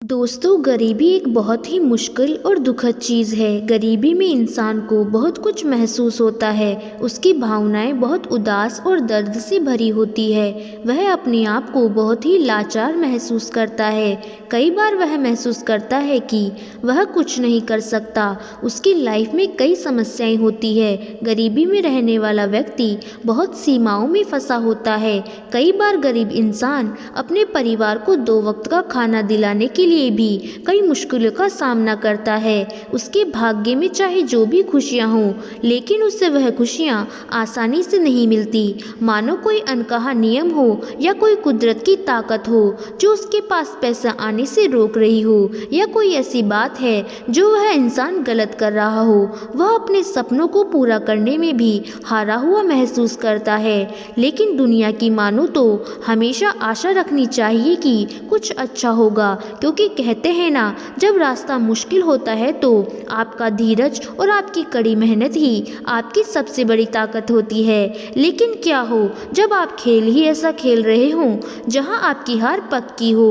दोस्तों, गरीबी एक बहुत ही मुश्किल और दुखद चीज़ है। गरीबी में इंसान को बहुत कुछ महसूस होता है। उसकी भावनाएं बहुत उदास और दर्द से भरी होती है। वह अपने आप को बहुत ही लाचार महसूस करता है। कई बार वह महसूस करता है कि वह कुछ नहीं कर सकता। उसकी लाइफ में कई समस्याएं होती है। गरीबी में रहने वाला व्यक्ति बहुत सीमाओं में फंसा होता है। कई बार गरीब इंसान अपने परिवार को 2 वक्त का खाना दिलाने के लिए भी कई मुश्किलों का सामना करता है। उसके भाग्य में चाहे जो भी खुशियां हों, लेकिन उससे वह खुशियां आसानी से नहीं मिलती। मानो कोई अनकहा नियम हो या कोई कुदरत की ताकत हो जो उसके पास पैसा आने से रोक रही हो, या कोई ऐसी बात है जो वह इंसान गलत कर रहा हो। वह अपने सपनों को पूरा करने में भी हारा हुआ महसूस करता है। लेकिन दुनिया की मानो तो हमेशा आशा रखनी चाहिए कि कुछ अच्छा होगा, क्योंकि कहते हैं ना, जब रास्ता मुश्किल होता है तो आपका धीरज और आपकी कड़ी मेहनत ही आपकी सबसे बड़ी ताकत होती है। लेकिन क्या हो जब आप खेल ही ऐसा खेल रहे हो जहां आपकी हार पक्की हो,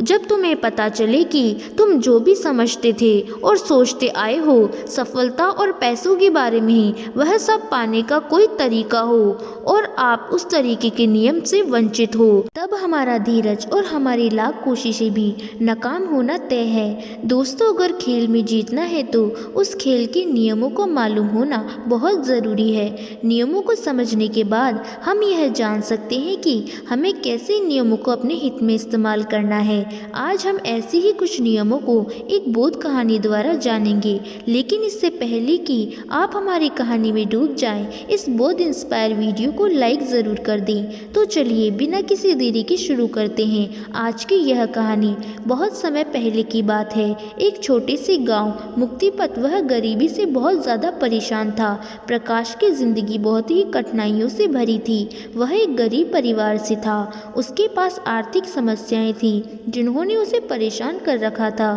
जब तुम्हें पता चले कि तुम जो भी समझते थे और सोचते आए हो सफलता और पैसों के बारे में ही, वह सब पाने का कोई तरीका हो और आप उस तरीके के नियम से वंचित हो, तब हमारा धीरज और हमारी लाख कोशिशें भी नाकाम होना तय है। दोस्तों, अगर खेल में जीतना है तो उस खेल के नियमों को मालूम होना बहुत ज़रूरी है। नियमों को समझने के बाद हम यह जान सकते हैं कि हमें कैसे नियमों को अपने हित में इस्तेमाल करना है। आज हम ऐसे ही कुछ नियमों को एक बोध कहानी द्वारा जानेंगे। लेकिन इससे पहले कि आप हमारी कहानी में डूब जाएं, इस बोध इंस्पायर वीडियो को लाइक ज़रूर कर दें। तो चलिए बिना किसी देरी के शुरू करते हैं आज की यह कहानी। बहुत समय पहले की बात है। एक छोटे से गांव मुक्तिपथ, वह गरीबी से बहुत ज़्यादा परेशान था। प्रकाश की जिंदगी बहुत ही कठिनाइयों से भरी थी। वह एक गरीब परिवार से था। उसके पास आर्थिक समस्याएं थी जिन्होंने उसे परेशान कर रखा था।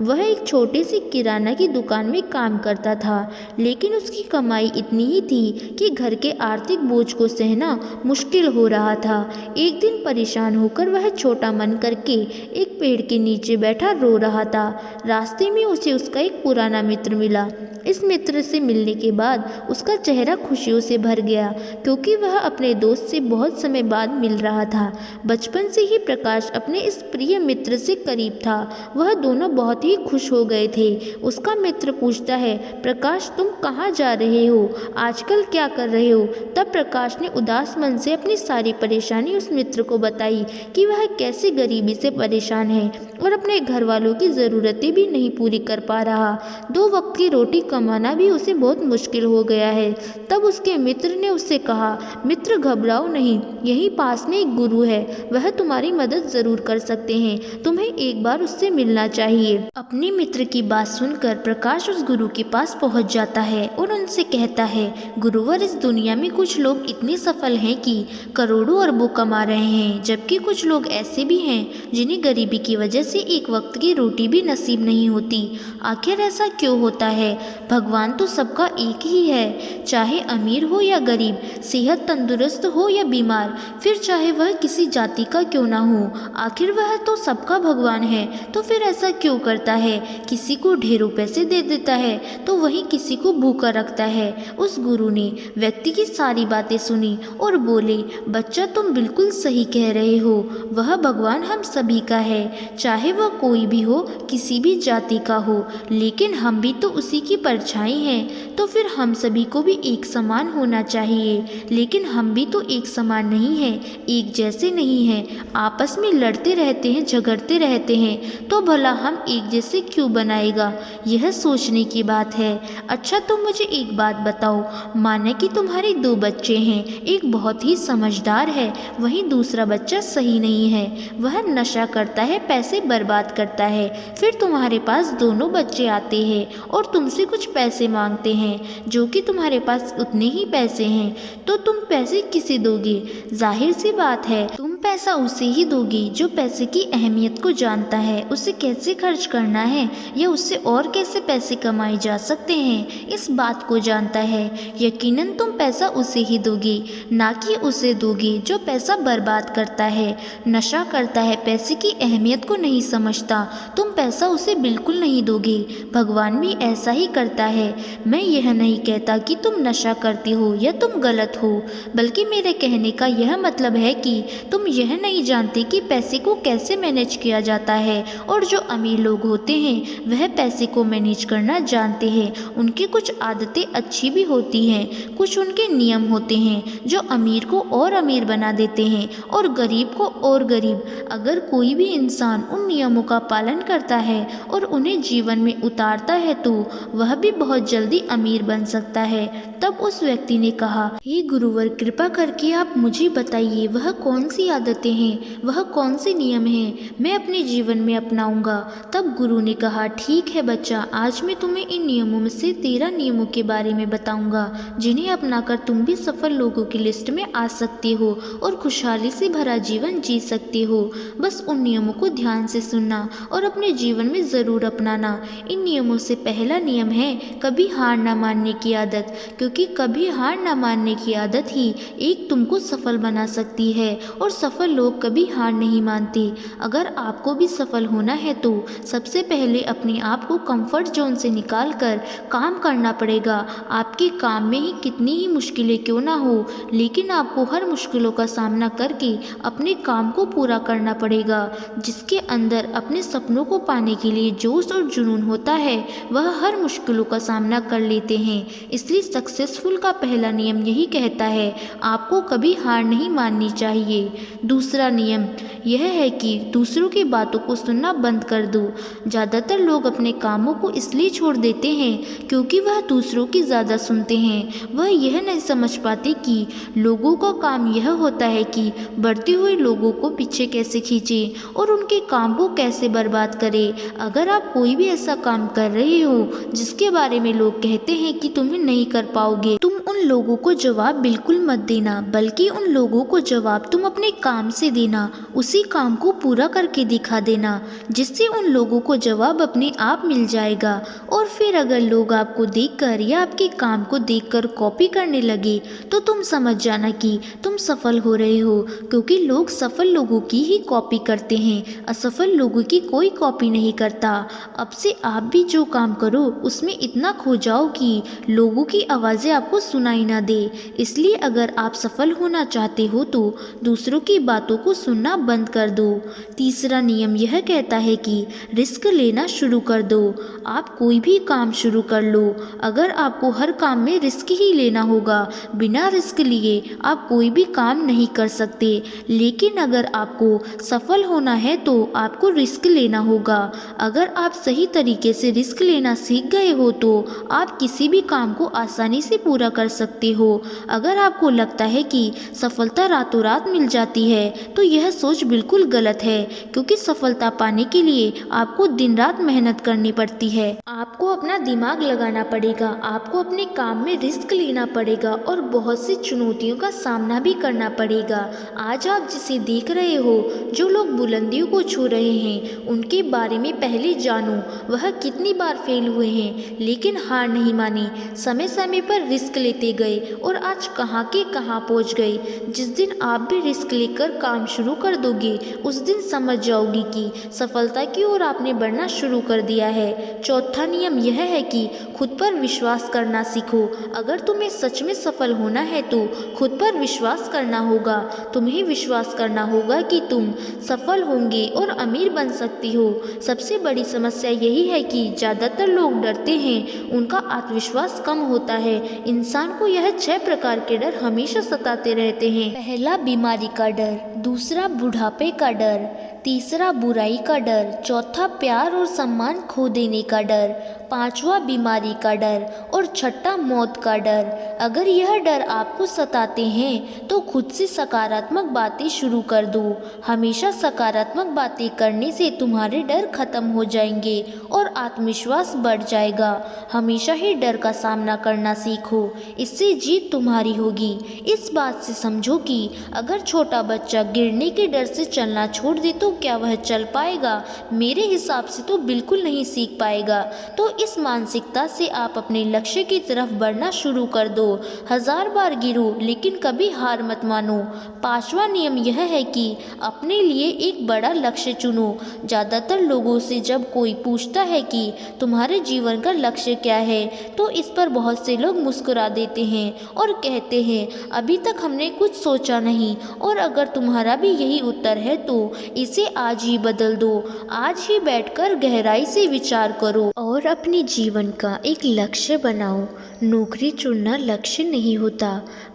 वह एक छोटे से किराना की दुकान में काम करता था, लेकिन उसकी कमाई इतनी ही थी कि घर के आर्थिक बोझ को सहना मुश्किल हो रहा था। एक दिन परेशान होकर वह छोटा मन करके एक पेड़ के नीचे बैठा रो रहा था। रास्ते में उसे उसका एक पुराना मित्र मिला। इस मित्र से मिलने के बाद उसका चेहरा खुशियों से भर गया, क्योंकि वह अपने दोस्त से बहुत समय बाद मिल रहा था। बचपन से ही प्रकाश अपने इस प्रिय मित्र से करीब था। वह दोनों बहुत ही खुश हो गए थे। उसका मित्र पूछता है, प्रकाश तुम कहाँ जा रहे हो? आजकल क्या कर रहे हो? तब प्रकाश ने उदास मन से अपनी सारी परेशानी उस मित्र को बताई कि वह कैसे गरीबी से परेशान है और अपने घर वालों की ज़रूरतें भी नहीं पूरी कर पा रहा। 2 वक्त की रोटी कमाना भी उसे बहुत मुश्किल हो गया है। तब उसके मित्र ने उससे कहा, मित्र घबराओ नहीं, यहीं पास में एक गुरु है, वह तुम्हारी मदद ज़रूर कर सकते हैं। तुम्हें एक बार उससे मिलना चाहिए। अपने मित्र की बात सुनकर प्रकाश उस गुरु के पास पहुंच जाता है और उनसे कहता है, गुरुवर, इस दुनिया में कुछ लोग इतने सफल हैं कि करोड़ों अरबों कमा रहे हैं, जबकि कुछ लोग ऐसे भी हैं जिन्हें गरीबी की वजह से एक वक्त की रोटी भी नसीब नहीं होती। आखिर ऐसा क्यों होता है? भगवान तो सबका एक ही है, चाहे अमीर हो या गरीब, सेहत तंदुरुस्त हो या बीमार, फिर चाहे वह किसी जाति का क्यों ना हो, आखिर वह तो सबका भगवान है। तो फिर ऐसा क्यों करता है? किसी को ढेरों पैसे दे देता है तो वहीं किसी को भूखा रखता है। उस गुरु ने व्यक्ति की सारी बातें सुनी और बोले, बच्चा तुम बिल्कुल सही कह रहे हो, वह भगवान हम सभी का है, चाहे वह कोई भी हो, किसी भी जाति का हो, लेकिन हम भी तो उसी की परछाई हैं। तो फिर हम सभी को भी एक समान होना चाहिए, लेकिन हम भी तो एक समान नहीं हैं, एक जैसे नहीं हैं, आपस में लड़ते रहते हैं, झगड़ते रहते हैं, तो भला हम एक जैसे क्यों बनाएगा? यह सोचने की बात है। अच्छा, तुम मुझे एक बात बताओ, माने कि तुम्हारे 2 बच्चे हैं, एक बहुत ही समझदार है, वहीं दूसरा बच्चा सही नहीं है, वह नशा करता है, पैसे बर्बाद करता है। फिर तुम्हारे पास दोनों बच्चे आते हैं और तुमसे कुछ पैसे मांगते हैं, जो कि तुम्हारे पास उतने ही पैसे हैं, तो तुम पैसे किसे दोगे? जाहिर सी बात है, तुम पैसा उसे ही दोगी जो पैसे की अहमियत को जानता है, उसे कैसे खर्च करना है या उससे और कैसे पैसे कमाए जा सकते हैं, इस बात को जानता है। यकीनन तुम पैसा उसे ही दोगी, ना कि उसे दोगी जो पैसा बर्बाद करता है, नशा करता है, पैसे की अहमियत को नहीं समझता। तुम पैसा उसे बिल्कुल नहीं दोगी। भगवान भी ऐसा ही करता है। मैं यह नहीं कहता कि तुम नशा करती हो या तुम गलत हो, बल्कि मेरे कहने का यह मतलब है कि तुम यह नहीं जानते कि पैसे को कैसे मैनेज किया जाता है। और जो अमीर लोग होते हैं वह पैसे को मैनेज करना जानते हैं। उनकी कुछ आदतें अच्छी भी होती हैं, कुछ उनके नियम होते हैं जो अमीर को और अमीर बना देते हैं और गरीब को और गरीब। अगर कोई भी इंसान उन नियमों का पालन करता है और उन्हें जीवन में उतारता है तो वह भी बहुत जल्दी अमीर बन सकता है। तब उस व्यक्ति ने कहा, हे गुरुवर, कृपा करके आप मुझे बताइए वह कौन सी आदतें हैं, वह कौन से नियम हैं, मैं अपने जीवन में अपनाऊंगा। तब गुरु ने कहा, ठीक है बच्चा, आज मैं तुम्हें इन नियमों में से 13 नियमों के बारे में बताऊंगा जिन्हें अपनाकर तुम भी सफल लोगों की लिस्ट में आ सकते हो और खुशहाली से भरा जीवन जी सकते हो। बस उन नियमों को ध्यान से सुनना और अपने जीवन में ज़रूर अपनाना। इन नियमों से पहला नियम है कभी हार ना मानने की आदत, क्योंकि कभी हार ना मानने की आदत ही एक तुमको सफल बना सकती है और सफल लोग कभी हार नहीं मानते। अगर आपको भी सफल होना है तो सबसे पहले अपने आप को कंफर्ट जोन से निकाल कर काम करना पड़ेगा। आपके काम में ही कितनी ही मुश्किलें क्यों ना हो, लेकिन आपको हर मुश्किलों का सामना करके अपने काम को पूरा करना पड़ेगा। जिसके अंदर अपने सपनों को पाने के लिए जोश और जुनून होता है वह हर मुश्किलों का सामना कर लेते हैं। इसलिए सक्सेसफुल का पहला नियम यही कहता है, आपको कभी हार नहीं माननी चाहिए। दूसरा नियम यह है कि दूसरों की बातों को सुनना बंद कर दो। ज़्यादातर लोग अपने कामों को इसलिए छोड़ देते हैं क्योंकि वह दूसरों की ज़्यादा सुनते हैं। वह यह नहीं समझ पाते कि लोगों का काम यह होता है कि बढ़ते हुए लोगों को पीछे कैसे खींचे और उनके काम को कैसे बर्बाद करे। अगर आप कोई भी ऐसा काम कर रहे हो जिसके बारे में लोग कहते हैं कि तुम्हें नहीं कर पाओगे, तुम उन लोगों को जवाब बिल्कुल मत देना, बल्कि उन लोगों को जवाब तुम अपने काम से देना। उसी काम को पूरा करके दिखा देना, जिससे उन लोगों को जवाब अपने आप मिल जाएगा। और फिर अगर लोग आपको देखकर या आपके काम को देखकर कॉपी करने लगे तो तुम समझ जाना कि तुम सफल हो रहे हो, क्योंकि लोग सफल लोगों की ही कॉपी करते हैं, असफल लोगों की कोई कॉपी नहीं करता। अब से आप भी जो काम करो उसमें इतना खो जाओ कि लोगों की आवाज़ें आपको सुनाई ना दे। इसलिए अगर आप सफल होना चाहते हो तो दूसरों की बातों को सुनना बंद कर दो। तीसरा नियम यह कहता है कि रिस्क लेना शुरू कर दो। आप कोई भी काम शुरू कर लो, अगर आपको हर काम में रिस्क ही लेना होगा, बिना रिस्क लिए आप कोई भी काम नहीं कर सकते। लेकिन अगर आपको सफल होना है तो आपको रिस्क लेना होगा। अगर आप सही तरीके से रिस्क लेना सीख गए हो तो आप किसी भी काम को आसानी से पूरा कर सकते हो। अगर आपको लगता है कि सफलता रातों रात मिल जाती है तो यह सोच बिल्कुल गलत है, क्योंकि सफलता पाने के लिए आपको दिन रात मेहनत करनी पड़ती है। आपको अपना दिमाग लगाना पड़ेगा, आपको अपने काम में रिस्क लेना पड़ेगा और बहुत सी चुनौतियों का सामना भी करना पड़ेगा। आज आप जिसे देख रहे हो, जो लोग बुलंदियों को छू रहे हैं, उनके बारे में पहले जानो। वह कितनी बार फेल हुए हैं लेकिन हार नहीं मानी, समय समय पर रिस्क लेते गए और आज कहाँ के कहाँ पहुँच गए। जिस दिन आप भी रिस्क लेकर काम शुरू कर दोगे उस दिन समझ जाओगी कि सफलता की ओर आपने बढ़ना शुरू कर दिया है। चौथा नियम यह है कि खुद पर विश्वास करना सीखो। अगर तुम्हें सच में सफल होना है तो खुद पर विश्वास करना होगा। तुम्हें विश्वास करना होगा कि तुम सफल होंगे और अमीर बन सकती हो। सबसे बड़ी समस्या यही है कि ज़्यादातर लोग डरते हैं, उनका आत्मविश्वास कम होता है। इंसान को यह 6 प्रकार के डर हमेशा सताते रहते हैं। पहला, बीमारी का डर। दूसरा, बुढ़ापे का डर। तीसरा बुराई का डर, चौथा प्यार और सम्मान खो देने का डर, पांचवा बीमारी का डर और छठा मौत का डर। अगर यह डर आपको सताते हैं तो खुद से सकारात्मक बातें शुरू कर दो। हमेशा सकारात्मक बातें करने से तुम्हारे डर खत्म हो जाएंगे और आत्मविश्वास बढ़ जाएगा। हमेशा ही डर का सामना करना सीखो, इससे जीत तुम्हारी होगी। इस बात से समझो कि अगर छोटा बच्चा गिरने के डर से चलना छोड़ दे तो क्या वह चल पाएगा? मेरे हिसाब से तो बिल्कुल नहीं सीख पाएगा। तो इस मानसिकता से आप अपने लक्ष्य की तरफ बढ़ना शुरू कर दो। 1000 बार गिरो लेकिन कभी हार मत मानो। पांचवा नियम यह है कि अपने लिए एक बड़ा लक्ष्य चुनो। ज़्यादातर लोगों से जब कोई पूछता है कि तुम्हारे जीवन का लक्ष्य क्या है, तो इस पर बहुत से लोग मुस्कुरा देते हैं और कहते हैं अभी तक हमने कुछ सोचा नहीं। और अगर तुम्हारा भी यही उत्तर है तो इसे आज ही बदल दो। आज ही बैठकर गहराई से विचार करो और अपने जीवन का एक लक्ष्य बनाओ। नौकरी चुनना लक्ष्य नहीं होता,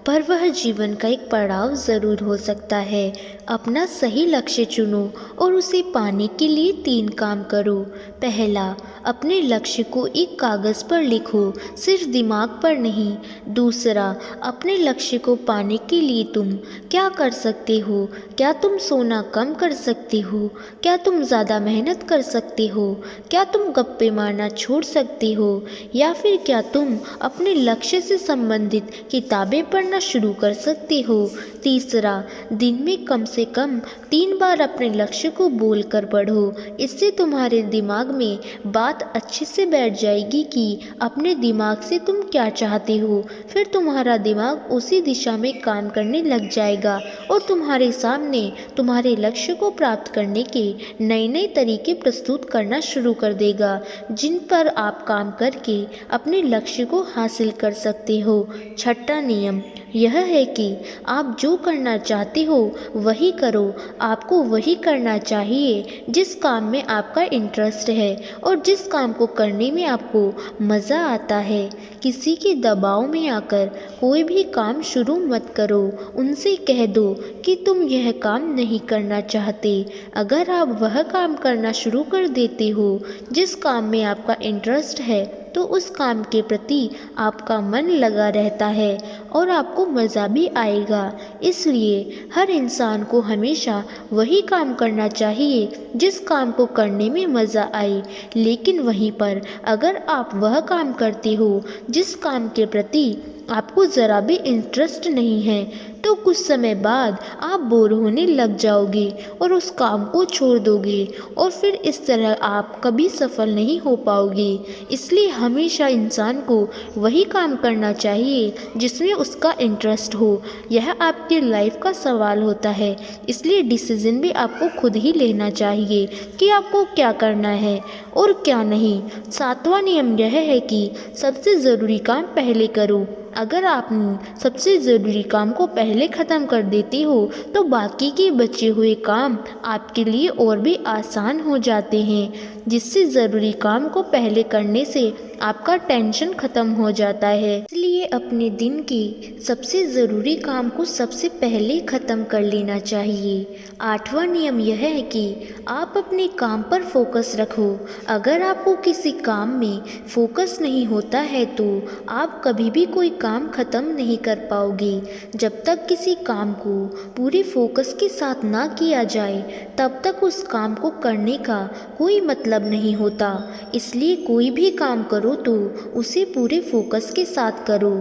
पर वह जीवन का एक पड़ाव ज़रूर हो सकता है। अपना सही लक्ष्य चुनो और उसे पाने के लिए 3 काम करो। पहला, अपने लक्ष्य को एक कागज़ पर लिखो, सिर्फ दिमाग पर नहीं। दूसरा, अपने लक्ष्य को पाने के लिए तुम क्या कर सकते हो? क्या तुम सोना कम कर सकते हो? क्या तुम ज़्यादा मेहनत कर सकते हो? क्या तुम गप्पे मारना छोड़ सकते हो? या फिर क्या तुम अपने लक्ष्य से संबंधित किताबें पढ़ना शुरू कर सकते हो? तीसरा, दिन में कम से कम 3 बार अपने लक्ष्य को बोलकर पढ़ो। इससे तुम्हारे दिमाग में बात अच्छे से बैठ जाएगी कि अपने दिमाग से तुम क्या चाहते हो। फिर तुम्हारा दिमाग उसी दिशा में काम करने लग जाएगा और तुम्हारे सामने तुम्हारे लक्ष्य को प्राप्त करने के नए नए तरीके प्रस्तुत करना शुरू कर देगा, जिन पर आप काम करके अपने लक्ष्य को हासिल कर सकते हो। छठा नियम यह है कि आप जो करना चाहते हो वही करो। आपको वही करना चाहिए जिस काम में आपका इंटरेस्ट है और जिस काम को करने में आपको मज़ा आता है। किसी के दबाव में आकर कोई भी काम शुरू मत करो। उनसे कह दो कि तुम यह काम नहीं करना चाहते। अगर आप वह काम करना शुरू कर देते हो जिस काम में आपका इंटरेस्ट है, तो उस काम के प्रति आपका मन लगा रहता है और आपको मज़ा भी आएगा। इसलिए हर इंसान को हमेशा वही काम करना चाहिए जिस काम को करने में मज़ा आए। लेकिन वहीं पर अगर आप वह काम करते हो जिस काम के प्रति आपको ज़रा भी इंटरेस्ट नहीं है, तो कुछ समय बाद आप बोर होने लग जाओगे और उस काम को छोड़ दोगे और फिर इस तरह आप कभी सफल नहीं हो पाओगे। इसलिए हमेशा इंसान को वही काम करना चाहिए जिसमें उसका इंटरेस्ट हो। यह आपकी लाइफ का सवाल होता है, इसलिए डिसीजन भी आपको खुद ही लेना चाहिए कि आपको क्या करना है और क्या नहीं। 7वां नियम यह है कि सबसे ज़रूरी काम पहले करो। अगर आप सबसे ज़रूरी काम को पहले ख़त्म कर देते हो तो बाकी के बचे हुए काम आपके लिए और भी आसान हो जाते हैं, जिससे ज़रूरी काम को पहले करने से आपका टेंशन ख़त्म हो जाता है। इसलिए अपने दिन के सबसे ज़रूरी काम को सबसे पहले ख़त्म कर लेना चाहिए। 8वां नियम यह है कि आप अपने काम पर फोकस रखो। अगर आपको किसी काम में फोकस नहीं होता है तो आप कभी भी कोई काम ख़त्म नहीं कर पाओगे। जब तक किसी काम को पूरे फोकस के साथ ना किया जाए तब तक उस काम को करने का कोई मतलब नहीं होता। इसलिए कोई भी काम करो तो उसे पूरे फोकस के साथ करो।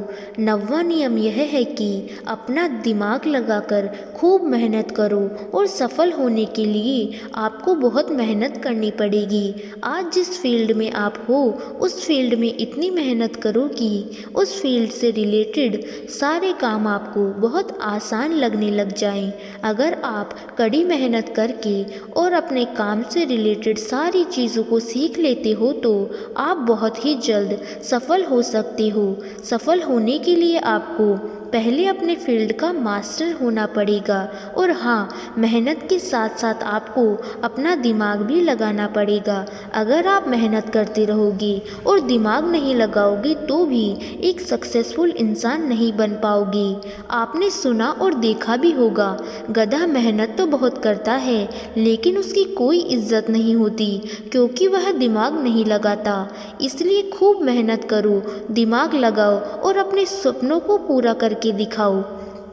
9वां नियम यह है कि अपना दिमाग लगाकर खूब मेहनत करो और सफल होने के लिए आपको बहुत मेहनत करनी पड़ेगी। आज जिस फील्ड में आप हो उस फील्ड में इतनी मेहनत करो कि उस फील्ड से रिलेटेड सारे काम आपको बहुत आसान लगने लग जाएं। अगर आप कड़ी मेहनत करके और अपने काम से रिलेटेड सारी चीज़ों को सीख लेते हो तो आप बहुत ही जल्द सफल हो सकते हो। सफल होने के लिए आपको पहले अपने फील्ड का मास्टर होना पड़ेगा। और हाँ, मेहनत के साथ साथ आपको अपना दिमाग भी लगाना पड़ेगा। अगर आप मेहनत करते रहोगे और दिमाग नहीं लगाओगे तो भी एक सक्सेसफुल इंसान नहीं बन पाओगे। आपने सुना और देखा भी होगा, गधा मेहनत तो बहुत करता है लेकिन उसकी कोई इज्जत नहीं होती क्योंकि वह दिमाग नहीं लगाता। इसलिए खूब मेहनत करो, दिमाग लगाओ और अपने सपनों को पूरा करके दिखाओ।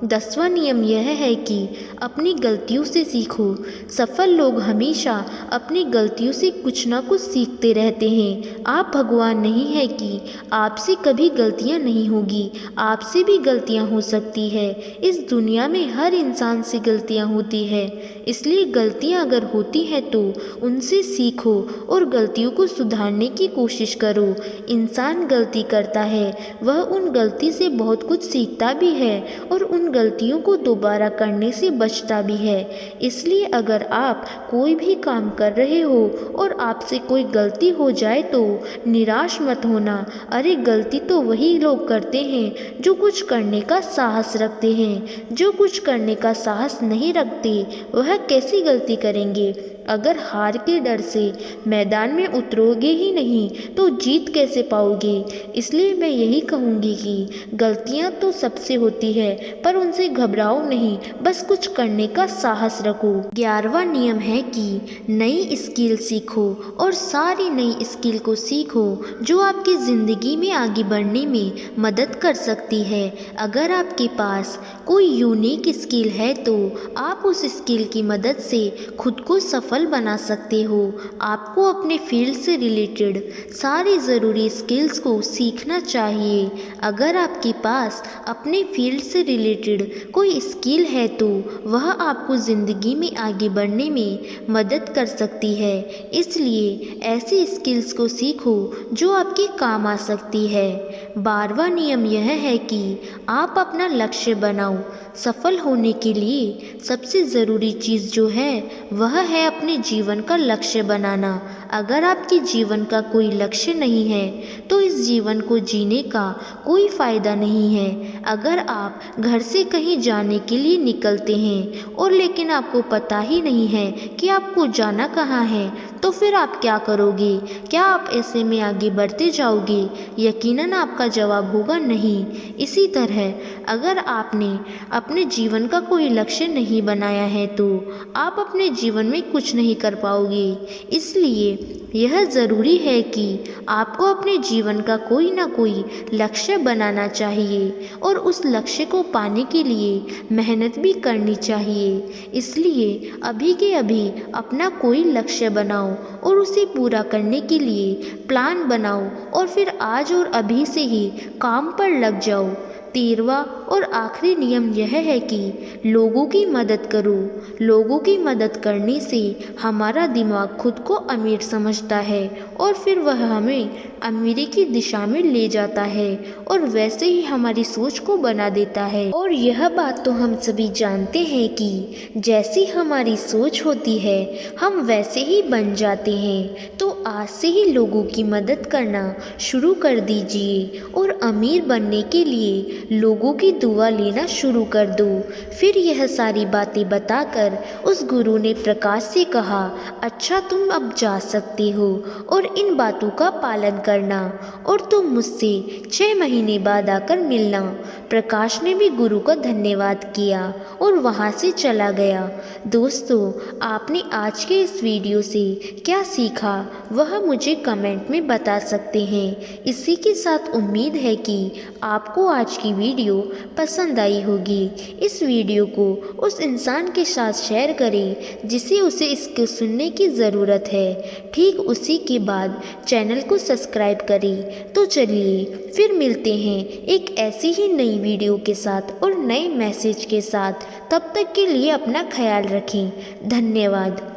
10वां नियम यह है कि अपनी गलतियों से सीखो। सफल लोग हमेशा अपनी गलतियों से कुछ ना कुछ सीखते रहते हैं। आप भगवान नहीं हैं कि आपसे कभी गलतियां नहीं होगी, आपसे भी गलतियां हो सकती है। इस दुनिया में हर इंसान से गलतियां होती है, इसलिए गलतियां अगर होती हैं तो उनसे सीखो और गलतियों को सुधारने की कोशिश करो। इंसान गलती करता है, वह उन गलती से बहुत कुछ सीखता भी है और उन गलतियों को दोबारा करने से बचता भी है। इसलिए अगर आप कोई भी काम कर रहे हो और आपसे कोई गलती हो जाए तो निराश मत होना। अरे गलती तो वही लोग करते हैं जो कुछ करने का साहस रखते हैं। जो कुछ करने का साहस नहीं रखते वह कैसी गलती करेंगे। अगर हार के डर से मैदान में उतरोगे ही नहीं तो जीत कैसे पाओगे। इसलिए मैं यही कहूँगी कि गलतियाँ तो सबसे होती है पर उनसे घबराओ नहीं, बस कुछ करने का साहस रखो। 11वां नियम है कि नई स्किल सीखो और सारी नई स्किल को सीखो जो आपकी ज़िंदगी में आगे बढ़ने में मदद कर सकती है। अगर आपके पास कोई यूनिक स्किल है तो आप उस स्किल की मदद से खुद को सफल बना सकते हो। आपको अपने फील्ड से रिलेटेड सारी ज़रूरी स्किल्स को सीखना चाहिए। अगर आपके पास अपने फील्ड से रिलेटेड कोई स्किल है तो वह आपको ज़िंदगी में आगे बढ़ने में मदद कर सकती है। इसलिए ऐसी स्किल्स को सीखो जो आपके काम आ सकती है। 12वां नियम यह है कि आप अपना लक्ष्य बनाओ। सफल होने के लिए सबसे ज़रूरी चीज़ जो है वह है अपने जीवन का लक्ष्य बनाना। अगर आपके जीवन का कोई लक्ष्य नहीं है तो इस जीवन को जीने का कोई फ़ायदा नहीं है। अगर आप घर से कहीं जाने के लिए निकलते हैं और लेकिन आपको पता ही नहीं है कि आपको जाना कहाँ है तो फिर आप क्या करोगे? क्या आप ऐसे में आगे बढ़ते जाओगे? यकीनन आपका जवाब होगा नहीं। इसी तरह अगर आपने अपने जीवन का कोई लक्ष्य नहीं बनाया है तो आप अपने जीवन में कुछ नहीं कर पाओगे। इसलिए यह ज़रूरी है कि आपको अपने जीवन का कोई ना कोई लक्ष्य बनाना चाहिए और उस लक्ष्य को पाने के लिए मेहनत भी करनी चाहिए। इसलिए अभी के अभी अपना कोई लक्ष्य बनाओ और उसे पूरा करने के लिए प्लान बनाओ और फिर आज और अभी से ही काम पर लग जाओ। 13वां और आखिरी नियम यह है कि लोगों की मदद करो। लोगों की मदद करने से हमारा दिमाग खुद को अमीर समझता है और फिर वह हमें अमीरी की दिशा में ले जाता है और वैसे ही हमारी सोच को बना देता है। और यह बात तो हम सभी जानते हैं कि जैसी हमारी सोच होती है हम वैसे ही बन जाते हैं। तो आज से ही लोगों की मदद करना शुरू कर दीजिए और अमीर बनने के लिए लोगों की दुआ लेना शुरू कर दो। फिर यह सारी बातें बताकर उस गुरु ने प्रकाश से कहा, अच्छा तुम अब जा सकते हो और इन बातों का पालन करना और तुम मुझसे 6 महीने बाद आकर मिलना। प्रकाश ने भी गुरु का धन्यवाद किया और वहाँ से चला गया। दोस्तों, आपने आज के इस वीडियो से क्या सीखा वह मुझे कमेंट में बता सकते हैं। इसी के साथ उम्मीद है कि आपको आज की वीडियो पसंद आई होगी। इस वीडियो को उस इंसान के साथ शेयर करें जिसे उसे इसको सुनने की ज़रूरत है। ठीक उसी के बाद चैनल को सब्सक्राइब करें। तो चलिए फिर मिलते हैं एक ऐसी ही नई वीडियो के साथ और नए मैसेज के साथ। तब तक के लिए अपना ख्याल रखें। धन्यवाद।